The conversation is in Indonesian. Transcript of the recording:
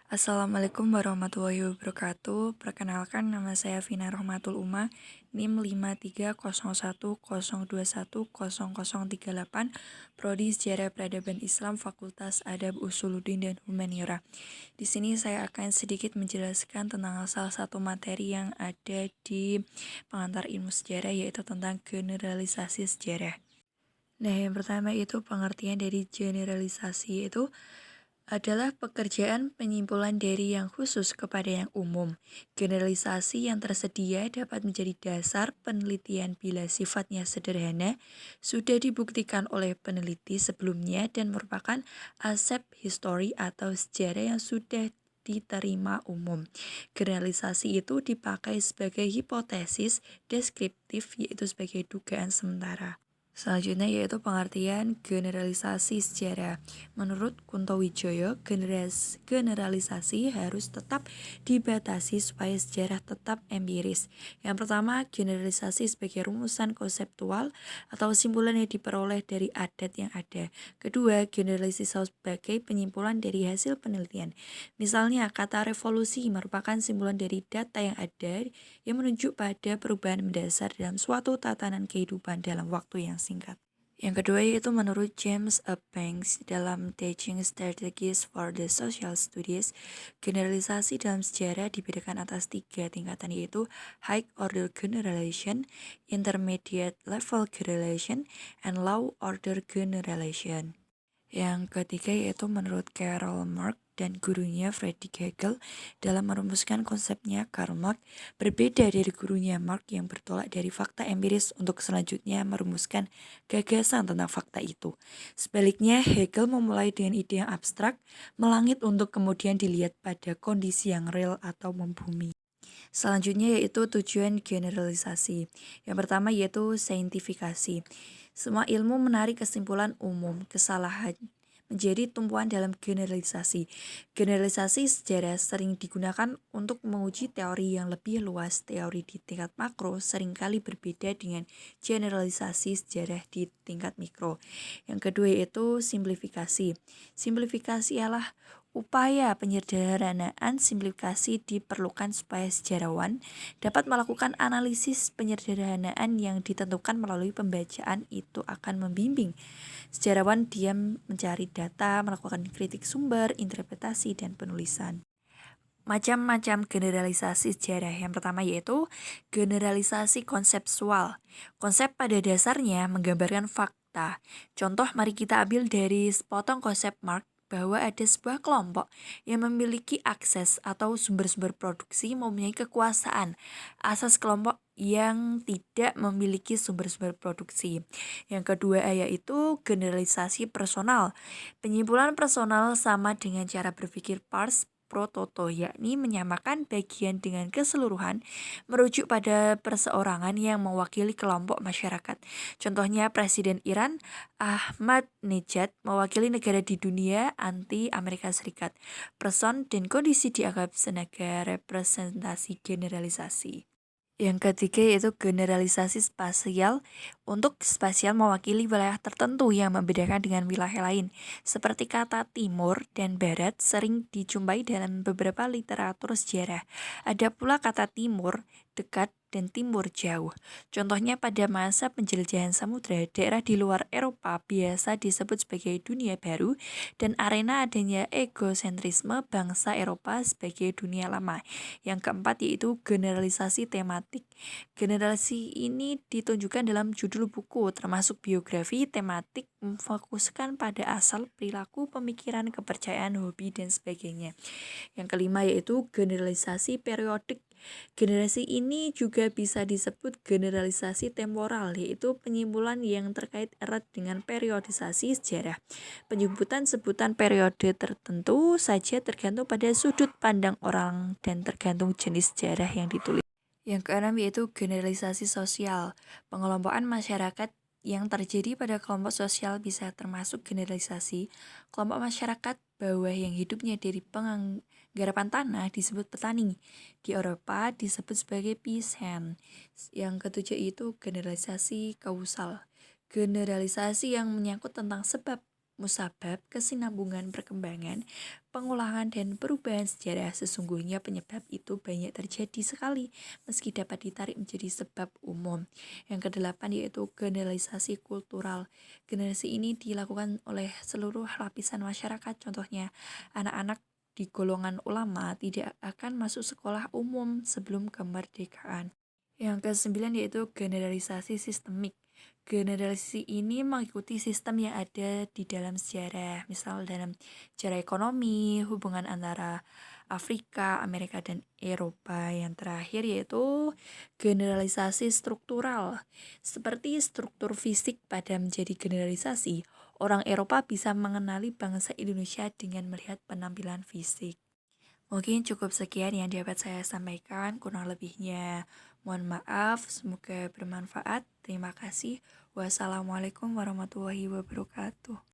Assalamualaikum warahmatullahi wabarakatuh. Perkenalkan nama saya Vina Rohmatul Uma, NIM 530102100038, Prodi Sejarah Peradaban Islam, Fakultas Adab Usuluddin dan Humaniora. Di sini saya akan sedikit menjelaskan tentang salah satu materi yang ada di pengantar ilmu sejarah, yaitu tentang generalisasi sejarah. Nah, yang pertama itu pengertian dari generalisasi itu adalah pekerjaan penyimpulan dari yang khusus kepada yang umum. Generalisasi yang tersedia dapat menjadi dasar penelitian bila sifatnya sederhana, sudah dibuktikan oleh peneliti sebelumnya dan merupakan aset histori atau sejarah yang sudah diterima umum. Generalisasi itu dipakai sebagai hipotesis deskriptif, yaitu sebagai dugaan sementara. Selanjutnya yaitu pengertian generalisasi sejarah. Menurut Kunto Wijoyo, generalisasi harus tetap dibatasi supaya sejarah tetap empiris. Yang pertama, generalisasi sebagai rumusan konseptual atau simpulan yang diperoleh dari adat yang ada. Kedua, generalisasi sebagai penyimpulan dari hasil penelitian. Misalnya, kata revolusi merupakan simpulan dari data yang ada yang menunjuk pada perubahan mendasar dalam suatu tatanan kehidupan dalam waktu yang singkat. Yang kedua yaitu menurut James A. Banks dalam Teaching Strategies for the Social Studies, generalisasi dalam sejarah dibedakan atas 3 tingkatan, yaitu High Order Generalization, Intermediate Level Generalization, and Low Order Generalization. Yang ketiga yaitu menurut Karl Marx dan gurunya Friedrich Hegel dalam merumuskan konsepnya. Karl Marx berbeda dari gurunya Marx yang bertolak dari fakta empiris untuk selanjutnya merumuskan gagasan tentang fakta itu. Sebaliknya, Hegel memulai dengan ide yang abstrak, melangit untuk kemudian dilihat pada kondisi yang real atau membumi. Selanjutnya yaitu tujuan generalisasi. Yang pertama yaitu saintifikasi. Semua ilmu menarik kesimpulan umum, kesalahan menjadi tumpuan dalam generalisasi. Generalisasi sejarah sering digunakan untuk menguji teori yang lebih luas. Teori di tingkat makro seringkali berbeda dengan generalisasi sejarah di tingkat mikro. Yang kedua yaitu simplifikasi. Simplifikasi ialah upaya penyederhanaan. Simplifikasi diperlukan supaya sejarawan dapat melakukan analisis penyederhanaan yang ditentukan melalui pembacaan itu akan membimbing sejarawan diam mencari data, melakukan kritik sumber, interpretasi, dan penulisan. Macam-macam generalisasi sejarah. Yang pertama yaitu generalisasi konseptual. Konsep pada dasarnya menggambarkan fakta. Contoh mari kita ambil dari sepotong konsep Marx bahwa ada sebuah kelompok yang memiliki akses atau sumber-sumber produksi mempunyai kekuasaan. Asas kelompok yang tidak memiliki sumber-sumber produksi. Yang kedua yaitu generalisasi personal. Penyimpulan personal sama dengan cara berpikir pars pro toto, yakni menyamakan bagian dengan keseluruhan, merujuk pada perseorangan yang mewakili kelompok masyarakat. Contohnya Presiden Iran Ahmadinejad mewakili negara di dunia anti Amerika Serikat. Person dan kondisi dianggap sebagai representasi generalisasi. Yang ketiga yaitu generalisasi spasial. Untuk spasial mewakili wilayah tertentu yang membedakan dengan wilayah lain. Seperti kata timur dan barat sering dijumpai dalam beberapa literatur sejarah. Ada pula kata timur dekat dan timur jauh. Contohnya pada masa penjelajahan samudra, daerah di luar Eropa biasa disebut sebagai dunia baru dan arena adanya egosentrisme bangsa Eropa sebagai dunia lama. Yang keempat yaitu generalisasi tematik. Generalisasi ini ditunjukkan dalam judul buku, termasuk biografi, tematik, memfokuskan pada asal, perilaku, pemikiran, kepercayaan, hobi, dan sebagainya. Yang kelima yaitu generalisasi periodik. Generasi ini juga bisa disebut generalisasi temporal, yaitu penyimpulan yang terkait erat dengan periodisasi sejarah. Penyebutan sebutan periode tertentu saja tergantung pada sudut pandang orang dan tergantung jenis sejarah yang ditulis. Yang keenam yaitu generalisasi sosial. Pengelompokan masyarakat yang terjadi pada kelompok sosial bisa termasuk generalisasi. Kelompok masyarakat bawah yang hidupnya dari penggarapan tanah disebut petani. Di Eropa disebut sebagai peasant. Yang ketujuh itu generalisasi kausal. Generalisasi yang menyangkut tentang sebab Musabab, kesinambungan perkembangan, pengolahan dan perubahan sejarah. Sesungguhnya penyebab itu banyak terjadi sekali, meski dapat ditarik menjadi sebab umum. Yang kedelapan yaitu generalisasi kultural. Generasi ini dilakukan oleh seluruh lapisan masyarakat, contohnya anak-anak di golongan ulama tidak akan masuk sekolah umum sebelum kemerdekaan. Yang kesembilan yaitu generalisasi sistemik. Generalisasi ini mengikuti sistem yang ada di dalam sejarah, misal dalam sejarah ekonomi, hubungan antara Afrika, Amerika, dan Eropa. Yang terakhir yaitu generalisasi struktural. Seperti struktur fisik pada menjadi generalisasi, orang Eropa bisa mengenali bangsa Indonesia dengan melihat penampilan fisik. Mungkin cukup sekian yang dapat saya sampaikan, kurang lebihnya mohon maaf, semoga bermanfaat. Terima kasih. Wassalamualaikum warahmatullahi wabarakatuh.